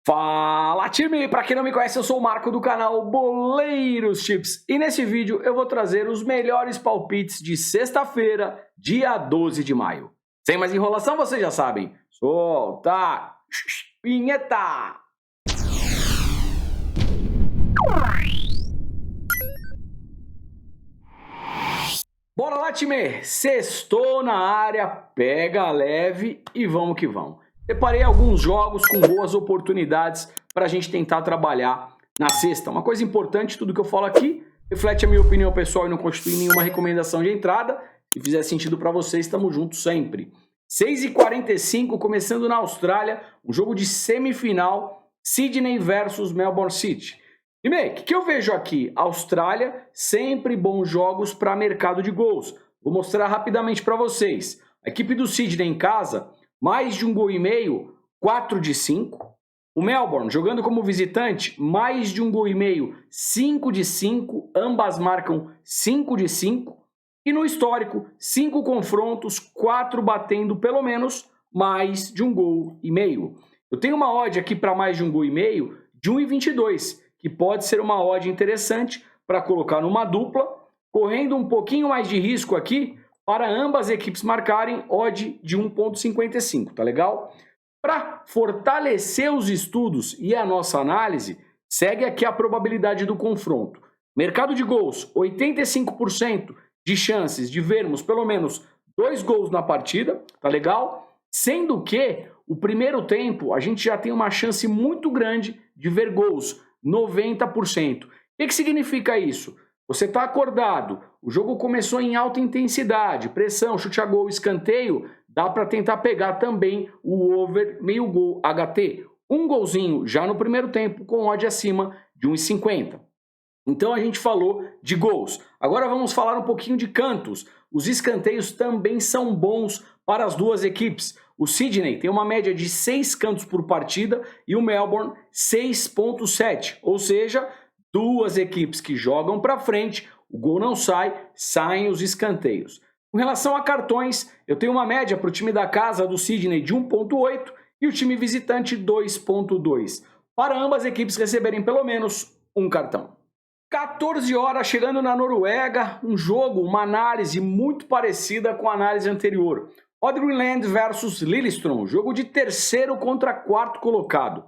Fala time! Para quem não me conhece, eu sou o Marco do canal Boleiros Chips e nesse vídeo eu vou trazer os melhores palpites de sexta-feira, dia 12 de maio. Sem mais enrolação, vocês já sabem. Solta! Vinheta! Bora lá, time! Sextou na área, pega leve e vamos que vamos. Separei alguns jogos com boas oportunidades para a gente tentar trabalhar na sexta. Uma coisa importante, tudo que eu falo aqui reflete a minha opinião pessoal e não constitui nenhuma recomendação de entrada. Se fizer sentido para vocês, estamos juntos sempre. 6h45, começando na Austrália, um jogo de semifinal, Sydney versus Melbourne City. E bem, o que eu vejo aqui? Austrália, sempre bons jogos para mercado de gols. Vou mostrar rapidamente para vocês. A equipe do Sydney em casa, mais de 1,5 gols, 4 de 5. O Melbourne, jogando como visitante, mais de 1,5 gols, 5 de 5. Ambas marcam 5 de 5. E no histórico, 5 confrontos, 4 batendo pelo menos mais de 1,5 gols. Eu tenho uma odd aqui para mais de 1,5 gols de 1,22, que pode ser uma odd interessante para colocar numa dupla, correndo um pouquinho mais de risco aqui, para ambas equipes marcarem odd de 1,55, tá legal? Para fortalecer os estudos e a nossa análise, segue aqui a probabilidade do confronto. Mercado de gols, 85% de chances de vermos pelo menos 2 gols na partida, tá legal? Sendo que o primeiro tempo a gente já tem uma chance muito grande de ver gols, 90%. O que significa isso? Você está acordado, o jogo começou em alta intensidade, pressão, chute a gol, escanteio, dá para tentar pegar também o over meio gol HT. Um golzinho já no primeiro tempo com odd acima de 1,50. Então a gente falou de gols. Agora vamos falar um pouquinho de cantos. Os escanteios também são bons para as duas equipes. O Sydney tem uma média de 6 cantos por partida e o Melbourne 6,7. Ou seja, duas equipes que jogam para frente, o gol não sai, saem os escanteios. Com relação a cartões, eu tenho uma média para o time da casa do Sydney de 1,8 e o time visitante 2,2. Para ambas as equipes receberem pelo menos um cartão. 14 horas, chegando na Noruega, um jogo, uma análise muito parecida com a análise anterior. Odrinland versus Lillestrøm, jogo de terceiro contra quarto colocado.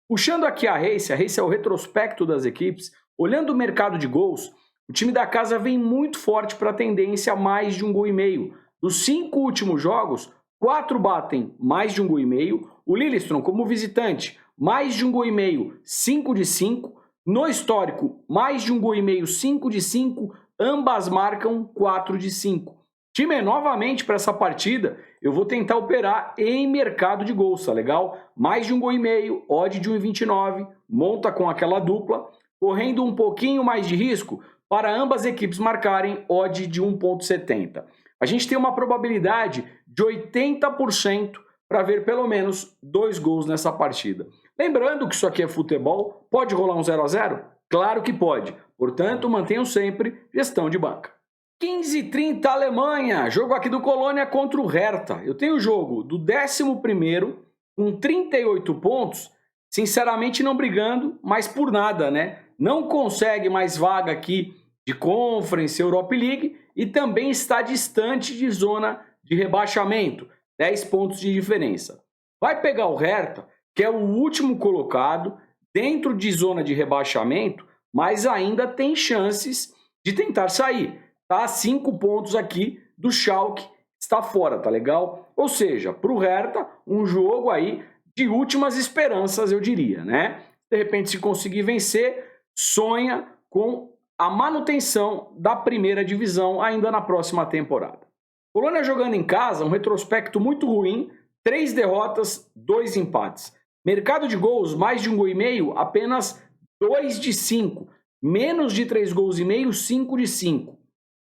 Puxando aqui a Race é o retrospecto das equipes, olhando o mercado de gols, o time da casa vem muito forte para a tendência a mais de 1,5 gols. Dos 5 últimos jogos, 4 batem mais de 1,5 gols. O Lillestrøm, como visitante, mais de 1,5 gols, 5 de 5. No histórico, mais de 1,5 gols, 5 de 5. Ambas marcam 4 de 5. Time, novamente para essa partida, eu vou tentar operar em mercado de gols, tá legal? Mais de 1,5 gols, odd de 1,29, monta com aquela dupla, correndo um pouquinho mais de risco para ambas equipes marcarem odd de 1,70. A gente tem uma probabilidade de 80% para ver pelo menos 2 gols nessa partida. Lembrando que isso aqui é futebol, pode rolar um 0 a 0? Claro que pode, portanto mantenham sempre gestão de banca. 15h30 Alemanha, jogo aqui do Colônia contra o Hertha. Eu tenho o jogo do 11º com 38 pontos, sinceramente não brigando, mas por nada, né? Não consegue mais vaga aqui de Conference Europa League e também está distante de zona de rebaixamento, 10 pontos de diferença. Vai pegar o Hertha, que é o último colocado, dentro de zona de rebaixamento, mas ainda tem chances de tentar sair. Tá a 5 pontos aqui do Schalke, está fora, tá legal? Ou seja, para o Hertha, um jogo aí de últimas esperanças, eu diria, né? De repente, se conseguir vencer, sonha com a manutenção da primeira divisão ainda na próxima temporada. Colônia jogando em casa, um retrospecto muito ruim, 3 derrotas, 2 empates. Mercado de gols, mais de 1,5 gols, apenas 2 de 5. Menos de 3 gols e meio, 5 de 5.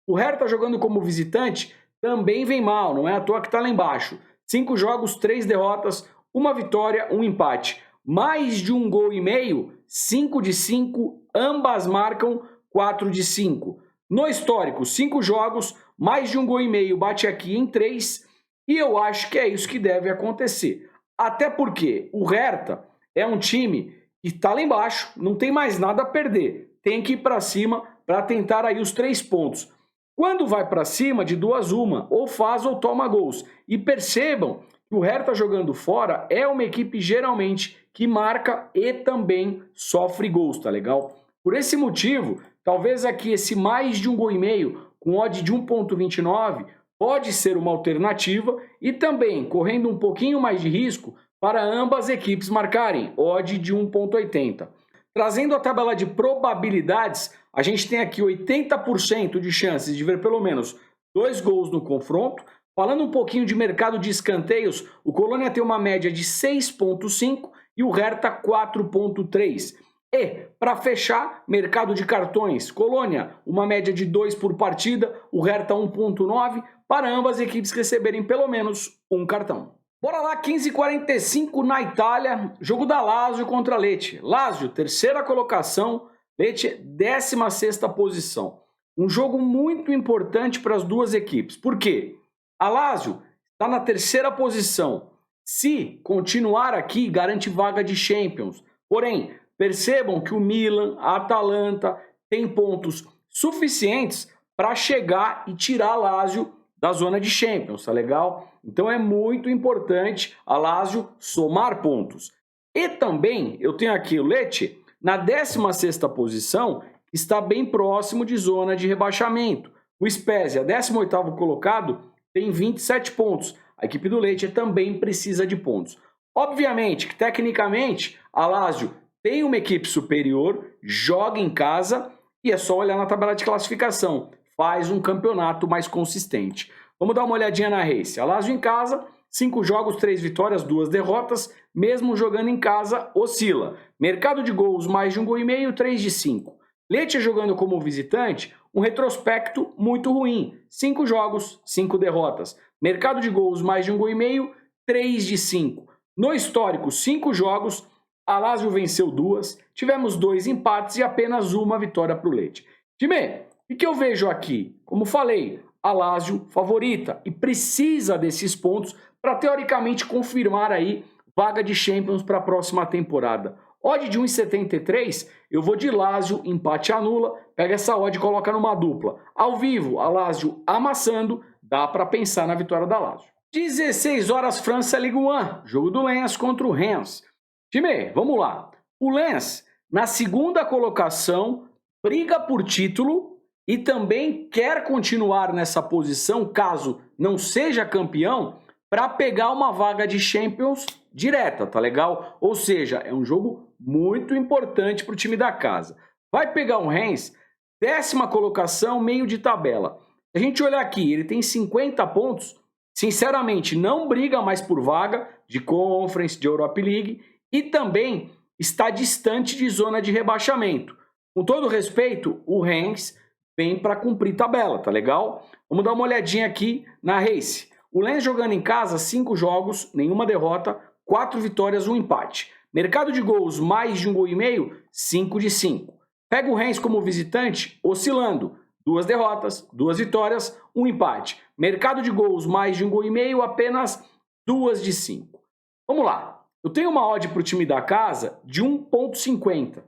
O Hertha jogando como visitante também vem mal, não é à toa que está lá embaixo. 5 jogos, 3 derrotas, 1 vitória, 1 empate. Mais de 1,5 gols, 5 de 5, ambas marcam 4 de 5. No histórico, 5 jogos, mais de 1,5 gols, bate aqui em 3. E eu acho que é isso que deve acontecer. Até porque o Hertha é um time que está lá embaixo, não tem mais nada a perder. Tem que ir para cima para tentar aí os 3 pontos. Quando vai para cima, de duas uma, ou faz ou toma gols. E percebam que o Hertha jogando fora é uma equipe geralmente que marca e também sofre gols, tá legal? Por esse motivo, talvez aqui esse mais de 1,5 gol com odd de 1,29 pode ser uma alternativa e também correndo um pouquinho mais de risco para ambas equipes marcarem, odd de 1,80. Trazendo a tabela de probabilidades, a gente tem aqui 80% de chances de ver pelo menos 2 gols no confronto. Falando um pouquinho de mercado de escanteios, o Colônia tem uma média de 6,5 e o Hertha 4,3. E, para fechar, mercado de cartões, Colônia, uma média de 2 por partida, o Hertha 1,9, para ambas equipes receberem pelo menos um cartão. Bora lá, 15h45 na Itália, jogo da Lazio contra Lecce. Lazio, terceira colocação, Lecce, 16ª posição. Um jogo muito importante para as duas equipes. Por quê? A Lazio está na terceira posição. Se continuar aqui, garante vaga de Champions. Porém, percebam que o Milan, a Atalanta, tem pontos suficientes para chegar e tirar a Lazio da zona de Champions, tá legal? Então é muito importante a Lazio somar pontos. E também eu tenho aqui o Lecce na 16ª posição, está bem próximo de zona de rebaixamento. O Spezia, 18º colocado, tem 27 pontos. A equipe do Lecce também precisa de pontos. Obviamente que tecnicamente a Lazio tem uma equipe superior, joga em casa e é só olhar na tabela de classificação. Faz um campeonato mais consistente. Vamos dar uma olhadinha na Race. A Lazio em casa, 5 jogos, 3 vitórias, 2 derrotas. Mesmo jogando em casa, oscila. Mercado de gols, mais de 1,5 gol, 3 de 5. Lecce jogando como visitante, um retrospecto muito ruim. 5 jogos, 5 derrotas. Mercado de gols, mais de 1,5 gol, 3 de 5. No histórico, 5 jogos, a Lazio venceu 2, tivemos 2 empates e apenas uma vitória para o Lecce. Time, o que eu vejo aqui? Como falei, a Lazio favorita e precisa desses pontos para teoricamente confirmar aí vaga de Champions para a próxima temporada. Odd de 1,73, eu vou de Lazio, empate anula, pega essa odd e coloca numa dupla. Ao vivo, a Lazio amassando, dá para pensar na vitória da Lazio. 16 horas, França Ligue 1, jogo do Lens contra o Rennes. Time, vamos lá. O Lens, na segunda colocação, briga por título e também quer continuar nessa posição, caso não seja campeão, para pegar uma vaga de Champions direta, tá legal? Ou seja, é um jogo muito importante para o time da casa. Vai pegar um Rennes, 10ª colocação, meio de tabela. Se a gente olhar aqui, ele tem 50 pontos, sinceramente não briga mais por vaga de Conference, de Europa League e também está distante de zona de rebaixamento. Com todo respeito, o Rennes vem para cumprir tabela, tá legal? Vamos dar uma olhadinha aqui na Race. O Lens jogando em casa, 5 jogos, nenhuma derrota, 4 vitórias, 1 empate. Mercado de gols, mais de 1,5 gol, 5 de 5. Pega o Rennes como visitante, oscilando. 2 derrotas, 2 vitórias, 1 empate. Mercado de gols, mais de 1,5 gol, apenas 2 de 5. Vamos lá. Eu tenho uma odd para o time da casa de 1,50.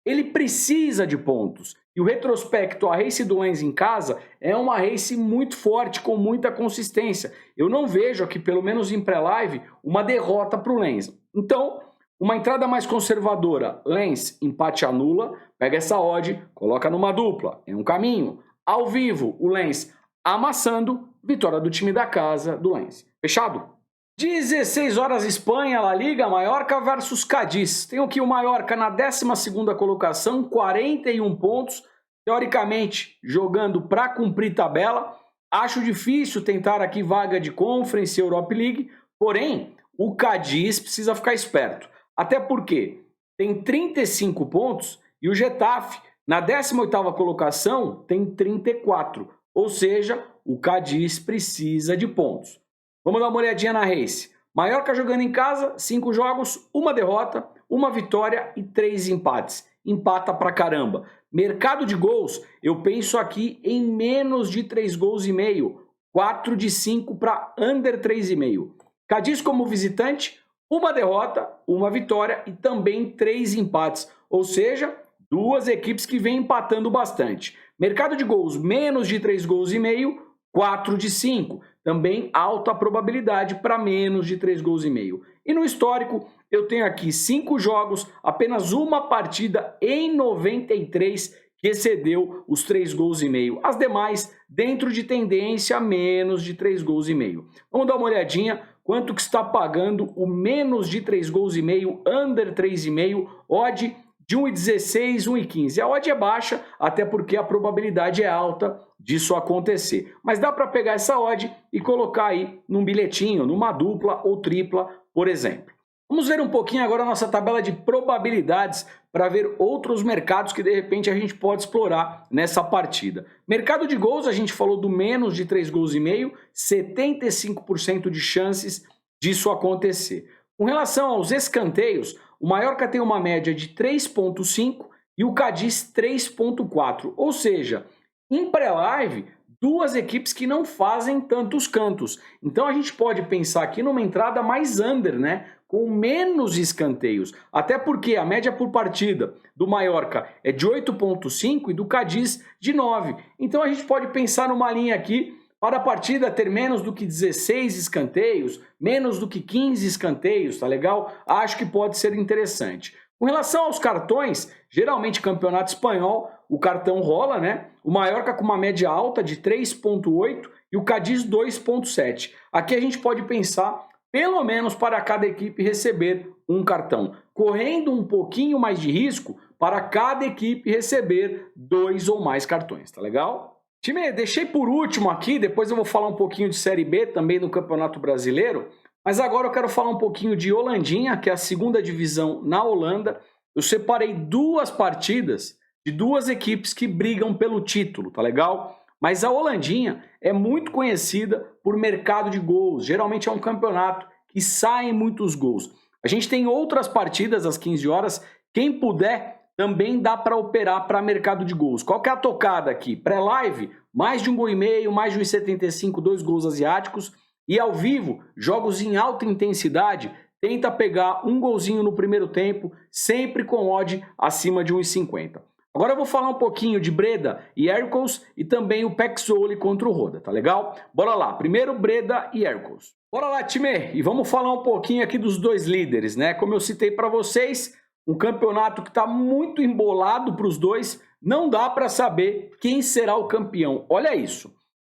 Ele precisa de pontos. E o retrospecto, a Race do Lens em casa, é uma Race muito forte, com muita consistência. Eu não vejo aqui, pelo menos em pré-live, uma derrota para o Lens. Então, uma entrada mais conservadora, Lens, empate anula, pega essa odd, coloca numa dupla, é um caminho. Ao vivo, o Lens amassando, vitória do time da casa do Lens. Fechado? 16 horas, Espanha, La Liga, Mallorca versus Cádiz. Tenho aqui o Mallorca na 12ª colocação, 41 pontos. Teoricamente, jogando para cumprir tabela. Acho difícil tentar aqui vaga de Conference, Europa League. Porém, o Cádiz precisa ficar esperto. Até porque tem 35 pontos e o Getafe, na 18ª colocação, tem 34. Ou seja, o Cádiz precisa de pontos. Vamos dar uma olhadinha na Race. Mallorca jogando em casa, 5 jogos, 1 derrota, 1 vitória e 3 empates. Empata pra caramba. Mercado de gols, eu penso aqui em menos de 3 gols e meio. 4 de 5 para under 3,5. Cádiz como visitante, uma derrota, uma vitória e também 3 empates, ou seja, duas equipes que vêm empatando bastante. Mercado de gols, menos de 3 gols e meio, 4 de 5. Também alta probabilidade para menos de 3 gols e meio. E no histórico, eu tenho aqui 5 jogos, apenas uma partida em 93 que excedeu os 3 gols e meio. As demais, dentro de tendência, menos de 3 gols e meio. Vamos dar uma olhadinha quanto que está pagando o menos de 3 gols e meio, under 3,5, odd de 1,16, 1,15. A odd é baixa, até porque a probabilidade é alta disso acontecer. Mas dá para pegar essa odd e colocar aí num bilhetinho, numa dupla ou tripla, por exemplo. Vamos ver um pouquinho agora a nossa tabela de probabilidades para ver outros mercados que de repente a gente pode explorar nessa partida. Mercado de gols, a gente falou do menos de 3 gols e meio, 75% de chances disso acontecer. Com relação aos escanteios, o Mallorca tem uma média de 3,5 e o Cádiz 3,4. Ou seja, em pré-live, duas equipes que não fazem tantos cantos. Então a gente pode pensar aqui numa entrada mais under, né? Com menos escanteios. Até porque a média por partida do Mallorca é de 8,5 e do Cádiz de 9. Então a gente pode pensar numa linha aqui para a partida ter menos do que 16 escanteios, menos do que 15 escanteios, tá legal? Acho que pode ser interessante. Com relação aos cartões, geralmente campeonato espanhol, o cartão rola, né? O Mallorca com uma média alta de 3,8 e o Cádiz 2,7. Aqui a gente pode pensar, pelo menos para cada equipe receber um cartão, correndo um pouquinho mais de risco para cada equipe receber 2 ou mais cartões, tá legal? Time, deixei por último aqui, depois eu vou falar um pouquinho de Série B, também do Campeonato Brasileiro, mas agora eu quero falar um pouquinho de Holandinha, que é a segunda divisão na Holanda. Eu separei duas partidas de duas equipes que brigam pelo título, tá legal? Mas a Holandinha é muito conhecida por mercado de gols, geralmente é um campeonato que saem muitos gols. A gente tem outras partidas às 15 horas, quem puder também dá para operar para mercado de gols. Qual que é a tocada aqui? Pré-live, mais de 1,5 gol, mais de 1,75, 2 gols asiáticos. E ao vivo, jogos em alta intensidade, tenta pegar um golzinho no primeiro tempo, sempre com odd acima de 1,50. Agora eu vou falar um pouquinho de Breda e Heracles e também o PEC Zwolle contra o Roda, tá legal? Bora lá, primeiro Breda e Heracles. Bora lá, time, e vamos falar um pouquinho aqui dos dois líderes, né? Como eu citei para vocês, um campeonato que está muito embolado para os dois, não dá para saber quem será o campeão. Olha isso,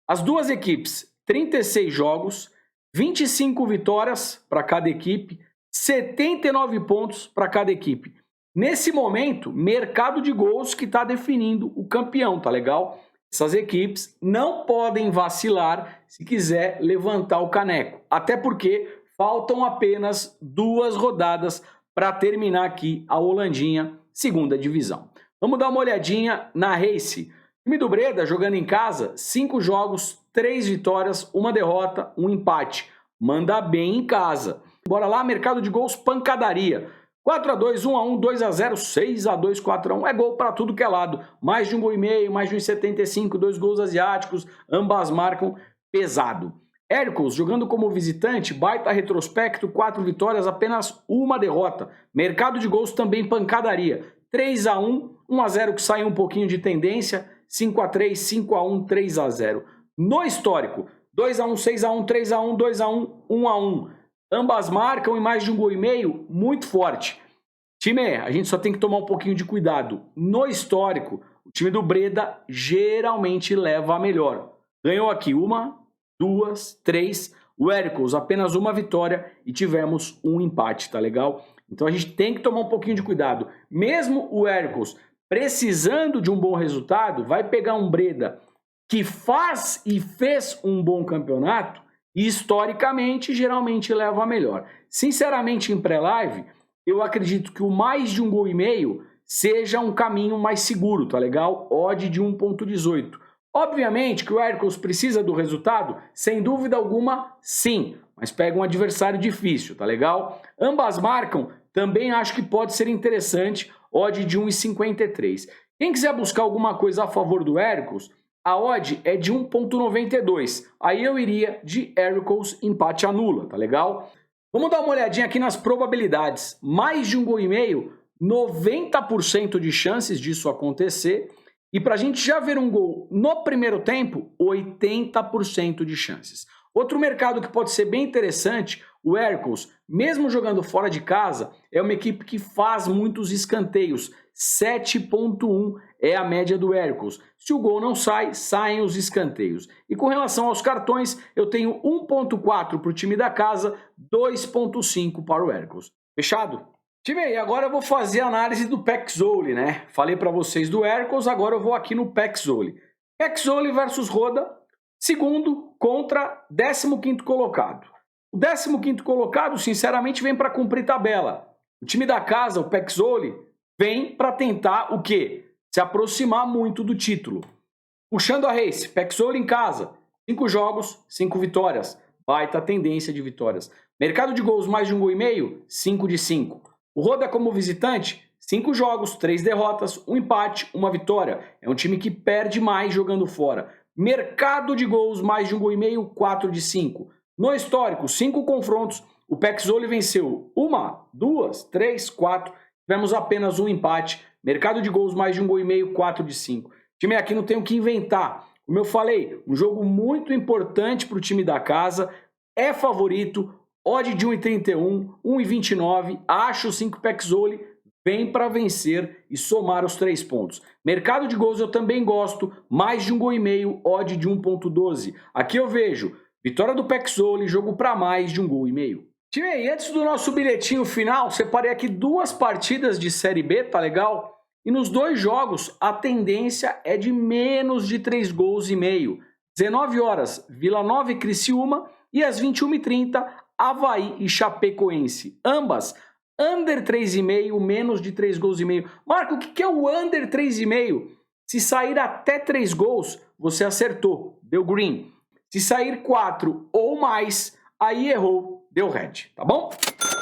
as duas equipes, 36 jogos, 25 vitórias para cada equipe, 79 pontos para cada equipe. Nesse momento, mercado de gols que está definindo o campeão, tá legal? Essas equipes não podem vacilar se quiser levantar o caneco, até porque faltam apenas 2 rodadas para terminar aqui a Holandinha, segunda divisão. Vamos dar uma olhadinha na Race. O time do Breda jogando em casa, 5 jogos, 3 vitórias, 1 derrota, 1 empate. Manda bem em casa. Bora lá, mercado de gols, pancadaria. 4-2, 1-1, 2-0, 6-2, 4-1. É gol para tudo que é lado. Mais de 1,5 gol, mais de 1,75, 2 gols asiáticos. Ambas marcam pesado. Heracles jogando como visitante, baita retrospecto, 4 vitórias, apenas 1 derrota. Mercado de gols também pancadaria. 3-1, 1-0 que saiu um pouquinho de tendência. 5-3, 5-1, 3-0. No histórico, 2-1, 6-1, 3-1, 2-1, 1-1. Ambas marcam em mais de 1,5 gol, muito forte. Time, a gente só tem que tomar um pouquinho de cuidado. No histórico, o time do Breda geralmente leva a melhor. Ganhou aqui 1, 2, 3. O Heracles apenas 1 vitória e tivemos 1 empate, tá legal? Então a gente tem que tomar um pouquinho de cuidado. Mesmo o Heracles precisando de um bom resultado, vai pegar um Breda que faz e fez um bom campeonato e historicamente geralmente leva a melhor. Sinceramente, em pré-live, eu acredito que o mais de 1,5 gol seja um caminho mais seguro, tá legal? Odd de 1,18. Obviamente que o Heracles precisa do resultado, sem dúvida alguma, sim, mas pega um adversário difícil, tá legal? Ambas marcam, também acho que pode ser interessante, odd de 1,53. Quem quiser buscar alguma coisa a favor do Heracles, a odd é de 1,92. Aí eu iria de Heracles empate anula, tá legal? Vamos dar uma olhadinha aqui nas probabilidades. Mais de 1,5 gol, 90% de chances disso acontecer. E para a gente já ver um gol no primeiro tempo, 80% de chances. Outro mercado que pode ser bem interessante, o Hercules, mesmo jogando fora de casa, é uma equipe que faz muitos escanteios. 7,1 é a média do Hercules. Se o gol não sai, saem os escanteios. E com relação aos cartões, eu tenho 1,4 para o time da casa, 2,5 para o Hercules. Fechado? Time, e agora eu vou fazer a análise do Pexole, né? Falei para vocês do Hercules, agora eu vou aqui no Pexole. Pexole versus Roda, segundo contra 15º colocado. O 15º colocado, sinceramente, vem para cumprir tabela. O time da casa, o Pexole, vem para tentar o quê? Se aproximar muito do título. Puxando a race, Pexole em casa, 5 jogos, 5 vitórias. Baita tendência de vitórias. Mercado de gols mais de 1,5 gol, 5 de 5. O Roda como visitante, 5 jogos, 3 derrotas, 1 empate, 1 vitória. É um time que perde mais jogando fora. Mercado de gols mais de 1,5 gol, 4 de 5. No histórico, 5 confrontos. O Pexole venceu 1, 2, 3, 4. Tivemos apenas 1 empate. Mercado de gols mais de 1,5 gol, 4 de 5. O time aqui não tem o que inventar. Como eu falei, um jogo muito importante para o time da casa. É favorito. Odd de 1,31, 1,29, acho 5 Pexole, vem para vencer e somar os 3 pontos. Mercado de gols eu também gosto, mais de 1,5 gol, odd de 1,12. Aqui eu vejo vitória do Pexole, jogo para mais de 1,5 gol. Time, e antes do nosso bilhetinho final, separei aqui 2 partidas de Série B, tá legal? E nos 2 jogos a tendência é de menos de 3 gols e meio. 19 horas, Vila Nova e Criciúma, e às 21h30, Avaí e Chapecoense, ambas under 3,5, menos de 3 gols e meio. Marco, o que é o under 3,5? Se sair até 3 gols, você acertou, deu green. Se sair 4 ou mais, aí errou, deu red, tá bom?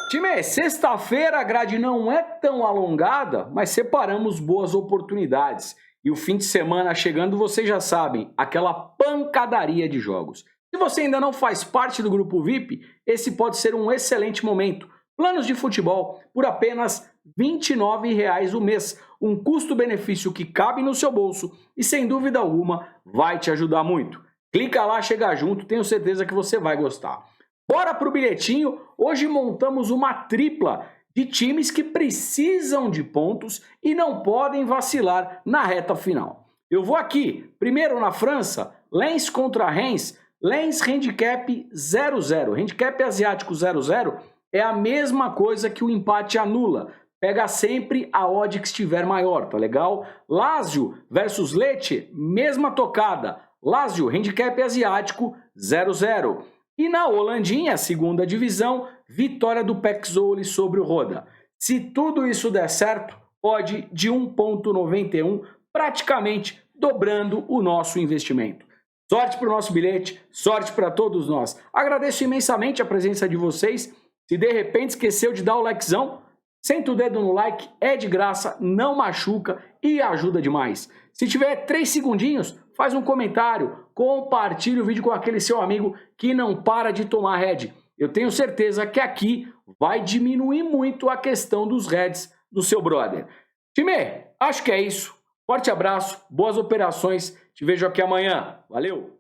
Time, sexta-feira a grade não é tão alongada, mas separamos boas oportunidades. E o fim de semana chegando, vocês já sabem, aquela pancadaria de jogos. Se você ainda não faz parte do grupo VIP, esse pode ser um excelente momento. Planos de futebol por apenas R$ 29,00 o mês. Um custo-benefício que cabe no seu bolso e, sem dúvida alguma, vai te ajudar muito. Clica lá, chega junto, tenho certeza que você vai gostar. Bora pro bilhetinho. Hoje montamos uma tripla de times que precisam de pontos e não podem vacilar na reta final. Eu vou aqui, primeiro na França, Lens contra Reims. Lens handicap 0,0. Handicap asiático 0,0 é a mesma coisa que o empate anula. Pega sempre a odd que estiver maior, tá legal? Lazio versus Lecce, mesma tocada. Lazio, handicap asiático 0,0. E na Holandinha, segunda divisão, vitória do Pexole sobre o Roda. Se tudo isso der certo, odd de 1,91, praticamente dobrando o nosso investimento. Sorte para o nosso bilhete, sorte para todos nós. Agradeço imensamente a presença de vocês. Se de repente esqueceu de dar o likezão, senta o dedo no like, é de graça, não machuca e ajuda demais. Se tiver 3 segundinhos, faz um comentário, compartilhe o vídeo com aquele seu amigo que não para de tomar head. Eu tenho certeza que aqui vai diminuir muito a questão dos heads do seu brother. Time, acho que é isso. Forte abraço, boas operações. Te vejo aqui amanhã. Valeu!